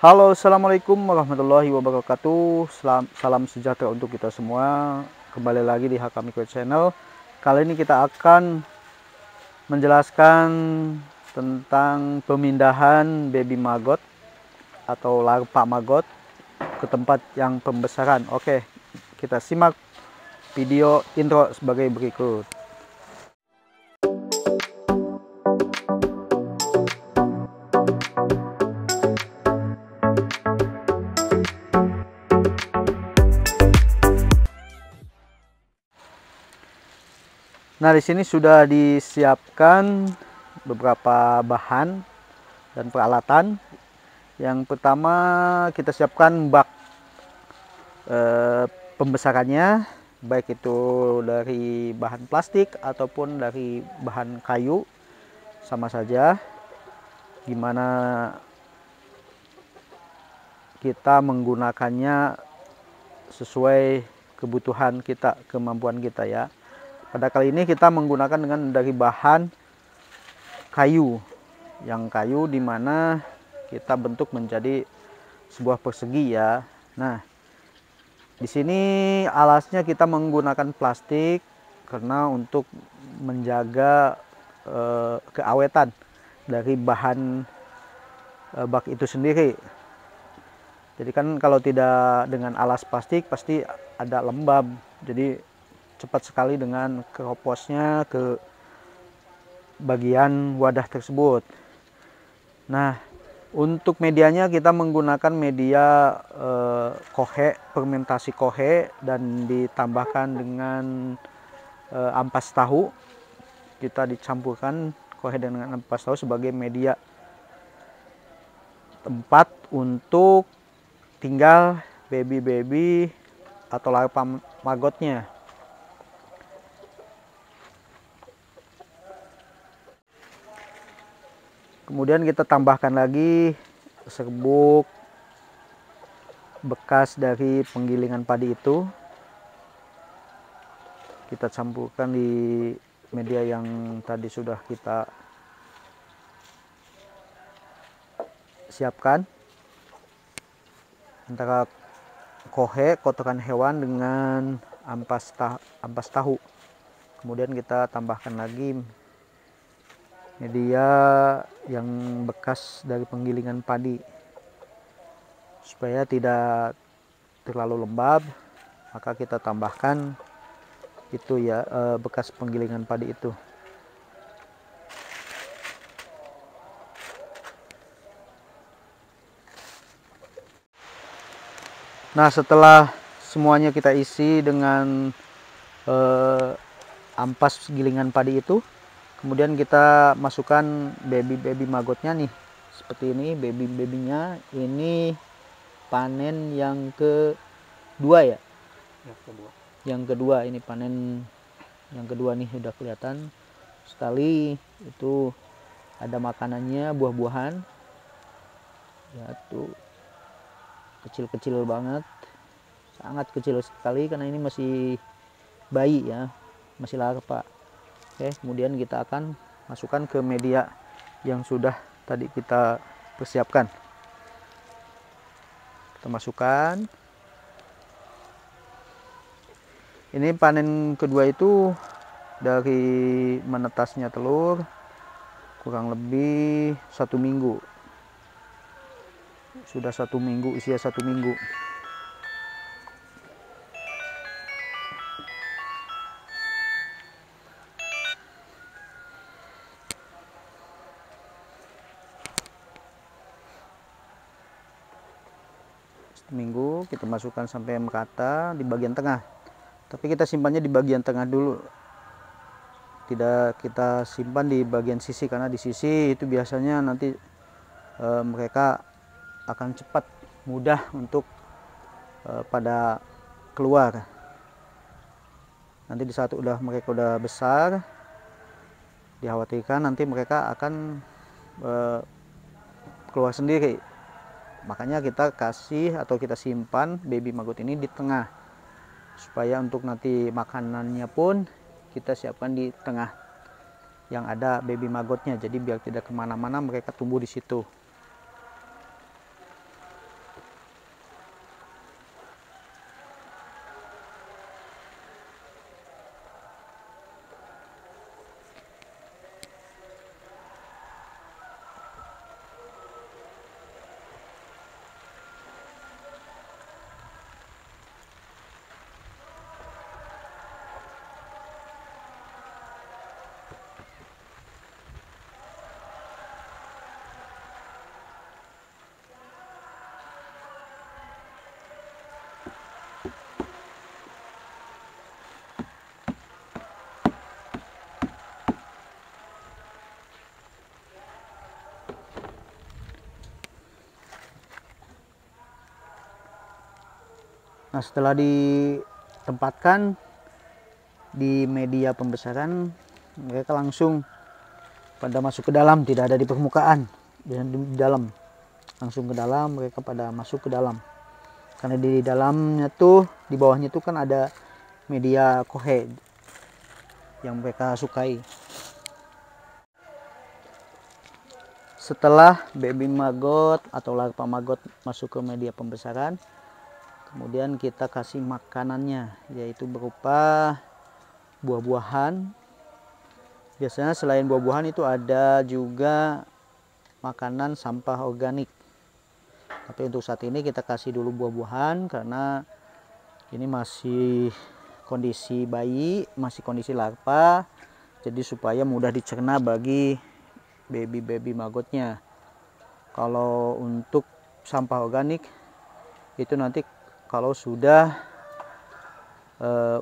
Halo, assalamualaikum warahmatullahi wabarakatuh. Salam sejahtera untuk kita semua. Kembali lagi di Hakami Channel. Kali ini kita akan menjelaskan tentang pemindahan baby maggot atau larva maggot ke tempat yang pembesaran. Oke, kita simak video intro sebagai berikut. Nah, di sini sudah disiapkan beberapa bahan dan peralatan. Yang pertama kita siapkan bak pembesarannya, baik itu dari bahan plastik ataupun dari bahan kayu, sama saja. Gimana kita menggunakannya sesuai kebutuhan kita, kemampuan kita ya. Pada kali ini kita menggunakan dari bahan kayu, yang kayu dimana kita bentuk menjadi sebuah persegi ya. Nah, di sini alasnya kita menggunakan plastik karena untuk menjaga keawetan dari bahan bak itu sendiri. Jadi kan kalau tidak dengan alas plastik pasti ada lembab, jadi cepat sekali dengan keroposnya ke bagian wadah tersebut. Nah, untuk medianya kita menggunakan media kohe, fermentasi kohe, dan ditambahkan dengan ampas tahu. Kita dicampurkan kohe dengan ampas tahu sebagai media tempat untuk tinggal baby atau larva maggotnya. Kemudian kita tambahkan lagi serbuk bekas dari penggilingan padi itu. Kita campurkan di media yang tadi sudah kita siapkan. Antara kohe, kotoran hewan, dengan ampas tahu. Kemudian kita tambahkan lagi media yang bekas dari penggilingan padi supaya tidak terlalu lembab, maka kita tambahkan itu ya, bekas penggilingan padi itu. Nah, setelah semuanya kita isi dengan ampas gilingan padi itu, kemudian kita masukkan baby maggotnya nih, seperti ini. Babynya ini panen yang kedua ya. Yang kedua ini panen yang kedua nih, sudah kelihatan sekali itu ada makanannya, buah-buahan ya, tuh kecil-kecil banget, sangat kecil sekali karena ini masih bayi ya, masih larva. Oke, kemudian kita akan masukkan ke media yang sudah tadi kita persiapkan. Kita masukkan. Ini panen kedua itu dari menetasnya telur kurang lebih 1 minggu. Sudah 1 minggu, usia 1 minggu. Minggu kita masukkan sampai merata di bagian tengah, tapi kita simpannya di bagian tengah dulu, tidak kita simpan di bagian sisi, karena di sisi itu biasanya nanti mereka akan cepat mudah untuk pada keluar. Nanti di saat mereka udah besar, dikhawatirkan nanti mereka akan keluar sendiri. Makanya kita kasih atau kita simpan baby maggot ini di tengah, supaya untuk nanti makanannya pun kita siapkan di tengah yang ada baby maggotnya. Jadi biar tidak kemana-mana, mereka tumbuh di situ. Nah, setelah ditempatkan di media pembesaran, mereka langsung pada masuk ke dalam, tidak ada di permukaan, dan di dalam langsung ke dalam, mereka pada masuk ke dalam. Karena di dalamnya tuh, di bawahnya tuh kan ada media kohe yang mereka sukai. Setelah baby maggot atau larva maggot masuk ke media pembesaran, kemudian kita kasih makanannya, yaitu berupa buah-buahan. Biasanya selain buah-buahan itu ada juga makanan sampah organik. Tapi untuk saat ini kita kasih dulu buah-buahan karena ini masih kondisi bayi, masih kondisi larva. Jadi supaya mudah dicerna bagi baby maggotnya. Kalau untuk sampah organik itu nanti kalau sudah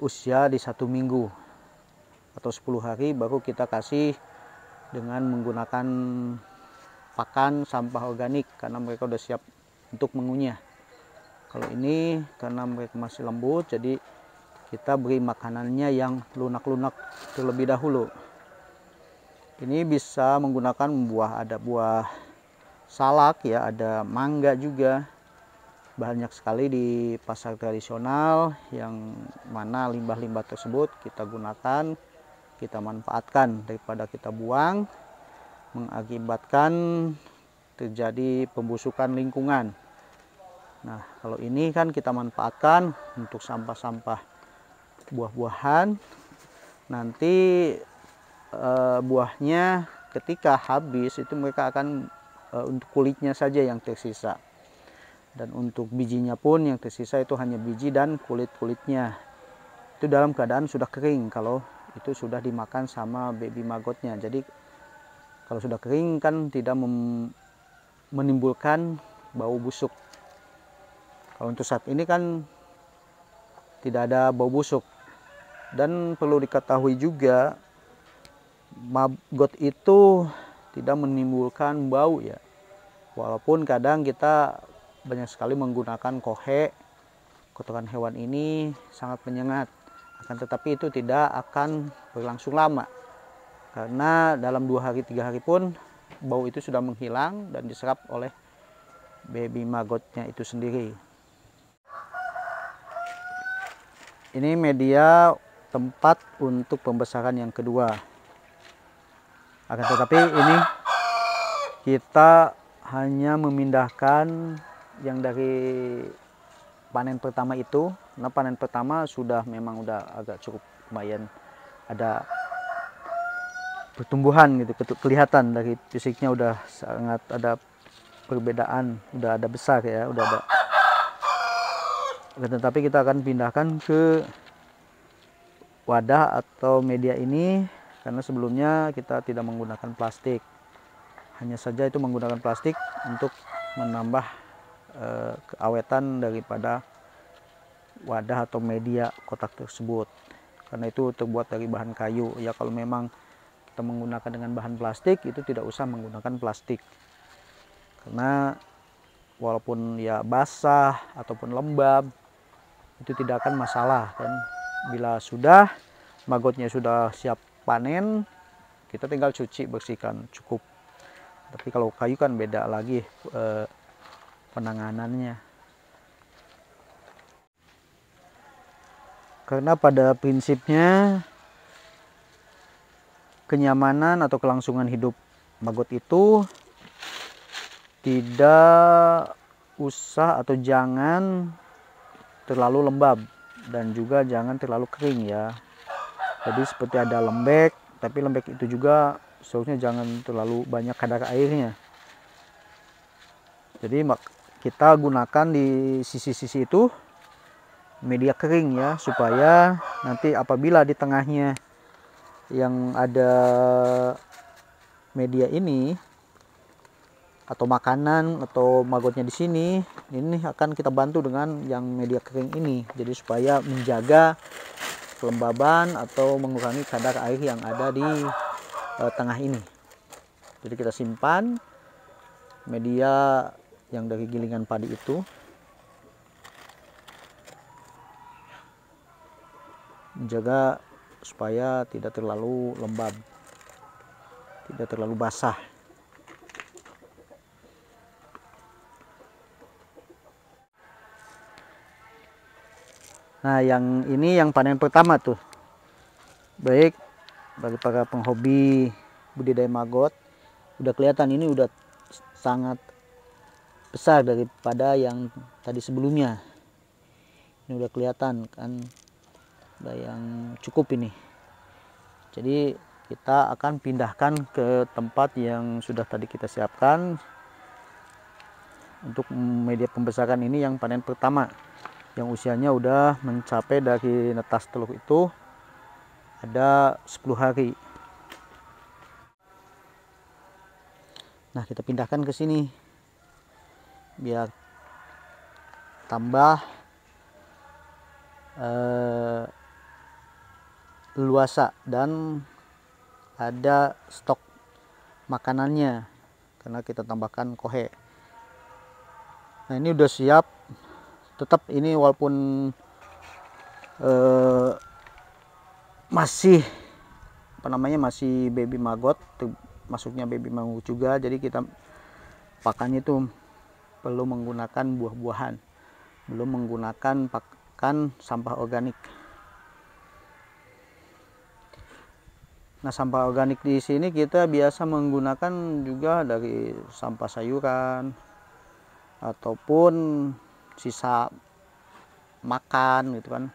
usia di 1 minggu atau 10 hari baru kita kasih dengan menggunakan pakan sampah organik karena mereka udah siap untuk mengunyah. Kalau ini karena mereka masih lembut, jadi kita beri makanannya yang lunak-lunak terlebih dahulu. Ini bisa menggunakan buah, ada buah salak ya, ada mangga juga. Banyak sekali di pasar tradisional yang mana limbah-limbah tersebut kita gunakan, kita manfaatkan daripada kita buang, mengakibatkan terjadi pembusukan lingkungan. Nah, kalau ini kan kita manfaatkan untuk sampah-sampah buah-buahan. Nanti buahnya ketika habis itu mereka akan untuk kulitnya saja yang tersisa, dan untuk bijinya pun yang tersisa itu hanya biji dan kulit-kulitnya. Itu dalam keadaan sudah kering kalau itu sudah dimakan sama baby maggotnya. Jadi kalau sudah kering kan tidak menimbulkan bau busuk. Kalau untuk saat ini kan tidak ada bau busuk. Dan perlu diketahui juga maggot itu tidak menimbulkan bau ya. Walaupun kadang kita banyak sekali menggunakan kohe, kotoran hewan ini sangat menyengat. Akan tetapi itu tidak akan berlangsung lama. Karena dalam 2 hari 3 hari pun bau itu sudah menghilang dan diserap oleh baby maggotnya itu sendiri. Ini media tempat untuk pembesaran yang kedua. Akan tetapi ini kita hanya memindahkan yang dari panen pertama itu. Nah, panen pertama sudah memang udah agak cukup lumayan ada pertumbuhan gitu, kelihatan dari fisiknya udah sangat ada perbedaan, udah ada besar ya, udah ada. Tetapi kita akan pindahkan ke wadah atau media ini karena sebelumnya kita tidak menggunakan plastik, hanya saja itu menggunakan plastik untuk menambah keawetan daripada wadah atau media kotak tersebut, karena itu terbuat dari bahan kayu ya. Kalau memang kita menggunakan dengan bahan plastik itu tidak usah menggunakan plastik, karena walaupun ya basah ataupun lembab itu tidak akan masalah kan. Bila sudah maggotnya sudah siap panen, kita tinggal cuci bersihkan cukup. Tapi kalau kayu kan beda lagi penanganannya. Karena pada prinsipnya kenyamanan atau kelangsungan hidup maggot itu tidak usah atau jangan terlalu lembab dan juga jangan terlalu kering ya. Jadi seperti ada lembek, tapi lembek itu juga seharusnya jangan terlalu banyak kadar airnya. Jadi kita gunakan di sisi-sisi itu media kering ya, supaya nanti apabila di tengahnya yang ada media ini atau makanan atau maggotnya di sini, ini akan kita bantu dengan yang media kering ini. Jadi supaya menjaga kelembaban atau mengurangi kadar air yang ada di tengah ini. Jadi kita simpan media yang dari gilingan padi itu. menjaga supaya tidak terlalu lembab, tidak terlalu basah. Nah, yang ini yang panen pertama tuh. Baik bagi para penghobi budidaya maggot, udah kelihatan ini udah sangat besar daripada yang tadi sebelumnya. Ini udah kelihatan kan, udah yang cukup ini. Jadi kita akan pindahkan ke tempat yang sudah tadi kita siapkan untuk media pembesaran. Ini yang panen pertama, yang usianya udah mencapai dari netas telur itu ada 10 hari. Nah, kita pindahkan ke sini biar tambah luasa dan ada stok makanannya karena kita tambahkan kohe. Nah, ini udah siap. Tetap ini walaupun masih masih baby maggot, masuknya baby maggot juga, jadi kita pakannya itu perlu menggunakan buah-buahan, belum menggunakan pakan sampah organik. Nah, sampah organik di sini kita biasa menggunakan juga dari sampah sayuran ataupun sisa makan gitu kan.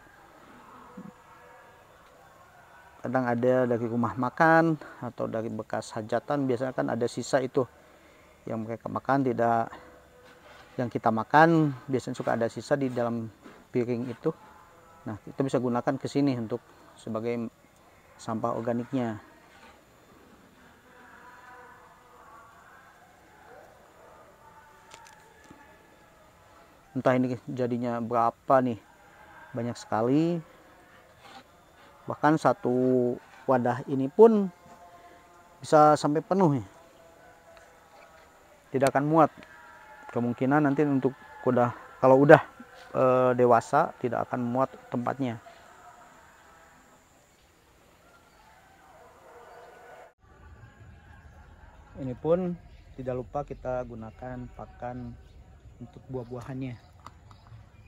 Kadang ada dari rumah makan atau dari bekas hajatan, biasanya kan ada sisa itu yang mereka makan, tidak yang kita makan, biasanya suka ada sisa di dalam piring itu. Nah, kita bisa gunakan ke sini untuk sebagai sampah organiknya. Entah ini jadinya berapa nih, banyak sekali. Bahkan satu wadah ini pun bisa sampai penuh nih. Tidak akan muat. Kemungkinan nanti untuk kalau udah dewasa tidak akan muat tempatnya. Ini pun tidak lupa kita gunakan pakan untuk buah-buahannya.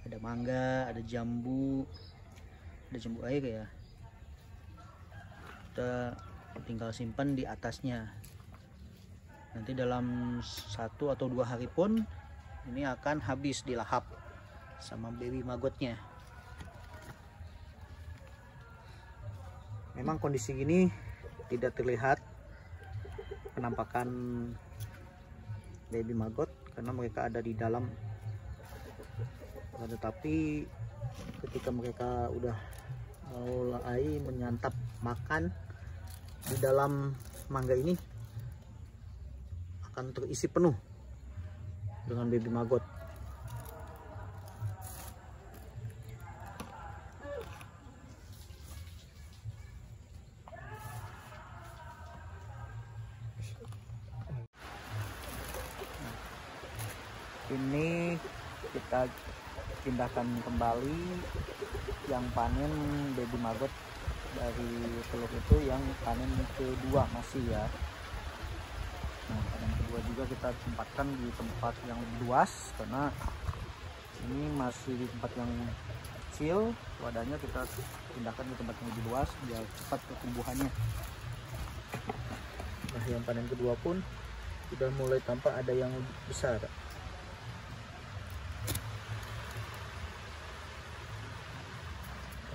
Ada mangga, ada jambu air ya. Kita tinggal simpan di atasnya. Nanti dalam 1 atau 2 hari pun ini akan habis dilahap sama baby maggotnya. Memang kondisi gini tidak terlihat penampakan baby maggot karena mereka ada di dalam. Tetapi ketika mereka udah mulai menyantap makan di dalam mangga ini akan terisi penuh dengan baby maggot. Ini kita pindahkan kembali yang panen baby maggot dari telur itu, yang panen kedua masih ya. Nah, panen kedua juga kita tempatkan di tempat yang lebih luas karena ini masih di tempat yang kecil. Wadahnya kita pindahkan ke tempat yang lebih luas biar cepat pertumbuhannya. Nah, yang panen kedua pun sudah mulai tampak ada yang besar.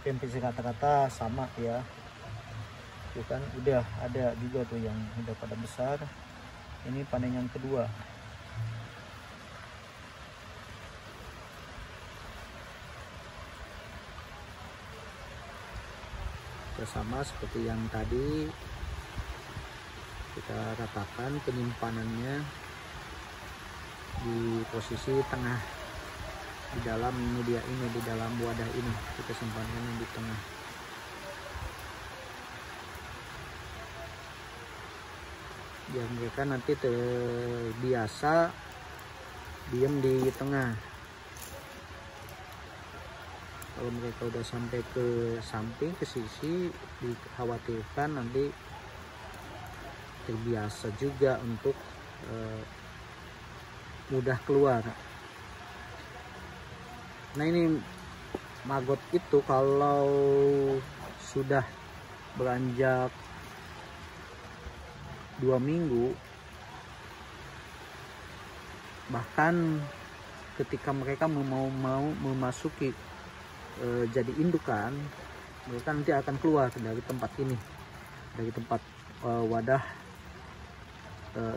Tapi kata-kata sama ya, itu kan udah ada juga tuh yang udah pada besar. Ini panen yang kedua. Sama seperti yang tadi kita katakan, penyimpanannya di posisi tengah. Di dalam media ini, di dalam wadah ini kita simpankan yang di tengah. Biar mereka nanti terbiasa diam di tengah. Kalau mereka udah sampai ke samping, ke sisi, dikhawatirkan nanti terbiasa juga untuk mudah keluar. Nah ini maggot itu kalau sudah beranjak 2 minggu, bahkan ketika mereka mau memasuki jadi indukan, mereka nanti akan keluar dari tempat ini, dari tempat wadah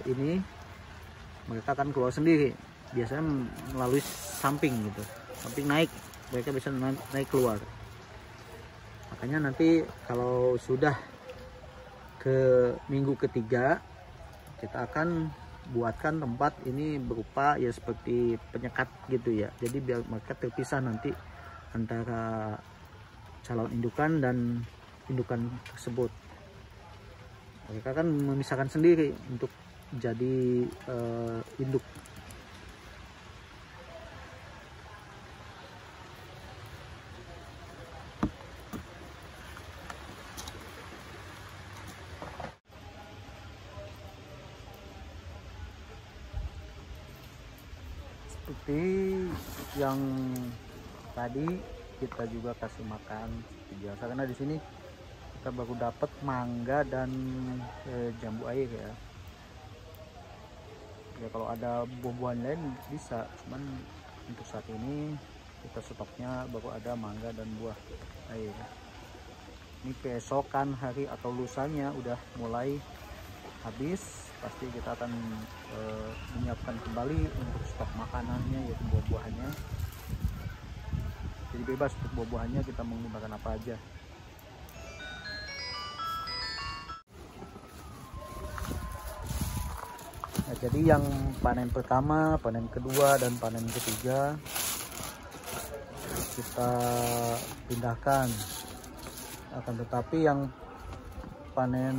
ini. Mereka akan keluar sendiri, biasanya melalui samping gitu, samping naik, mereka bisa naik keluar. Makanya nanti kalau sudah ke minggu ketiga, kita akan buatkan tempat ini berupa ya seperti penyekat gitu ya, jadi biar mereka terpisah nanti antara calon indukan dan indukan tersebut. Mereka akan memisahkan sendiri untuk jadi induk. Seperti yang tadi kita juga kasih makan biasa, karena di sini kita baru dapat mangga dan jambu air ya. Ya kalau ada buah-buahan lain bisa, cuman untuk saat ini kita stoknya baru ada mangga dan buah air. Ini keesokan hari atau lusanya udah mulai habis, pasti kita akan menyiapkan kembali untuk stok makanannya, yaitu buah-buahannya. Jadi bebas untuk buah-buahannya kita menggunakan apa aja. Nah, jadi yang panen pertama, panen kedua, dan panen ketiga kita pindahkan. Akan tetapi yang panen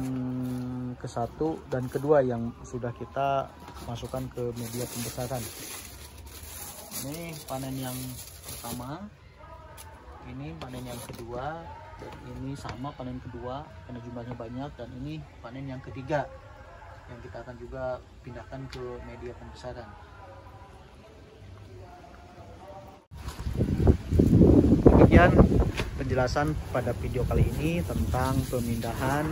ke-1 dan kedua yang sudah kita masukkan ke media pembesaran. Ini panen yang pertama, ini panen yang kedua, dan ini sama panen kedua karena jumlahnya banyak, dan ini panen yang ketiga yang kita akan juga pindahkan ke media pembesaran. Demikian penjelasan pada video kali ini tentang pemindahan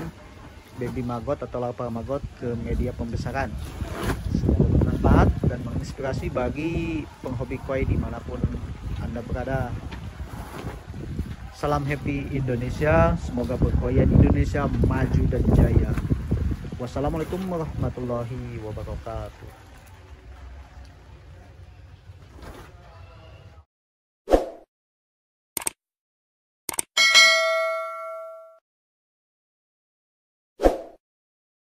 baby maggot atau larva maggot ke media pembesaran. Semoga bermanfaat dan menginspirasi bagi penghobi koi dimanapun Anda berada. Salam happy Indonesia, semoga perkoian Indonesia maju dan jaya. Wassalamualaikum warahmatullahi wabarakatuh.